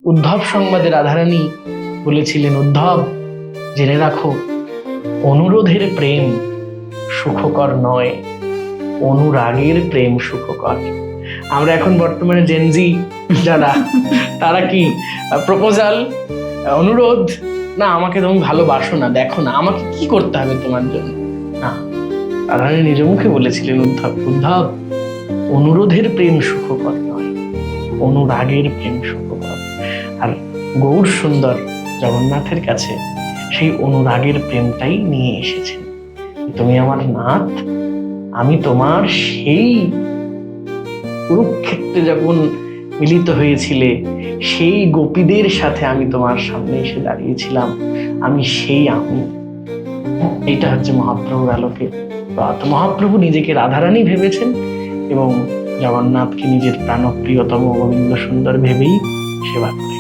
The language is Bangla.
উদ্ধব সংবাদে রাধারানী বলেছিলেন, উদ্ধব জেনে রাখো, অনুরোধের প্রেম সুখকর নয়, অনুরাগের প্রেম সুখকর। আমরা এখন বর্তমানে জেনজি যারা, তারা কি প্রপোজাল, অনুরোধ, না আমাকে তুমি ভালোবাসো না, দেখো না আমাকে কি করতে হবে তোমার জন্য, না। রাধারানী নিজ মুখে বলেছিলেন, উদ্ধব উদ্ধব অনুরোধের প্রেম সুখকর নয়, অনুরাগের প্রেম সুখকর। আর গৌর সুন্দর জগন্নাথের কাছে সেই অনুরাগের প্রেমটাই নিয়ে এসেছেন। তুমি আমার নাথ, আমি তোমার সেই কুরুক্ষেত্রে যখন মিলিত হয়েছিলে, সেই গোপীদের সাথে আমি তোমার সামনে এসে দাঁড়িয়েছিলাম, আমি সেই আমি। এটা হচ্ছে মহাপ্রভুর আলোকে। তো মহাপ্রভু নিজেকে রাধারানী ভেবেছেন এবং জগন্নাথকে নিজের প্রাণপ্রিয়তম গোবিন্দ সুন্দর ভেবেই সেবা করেন।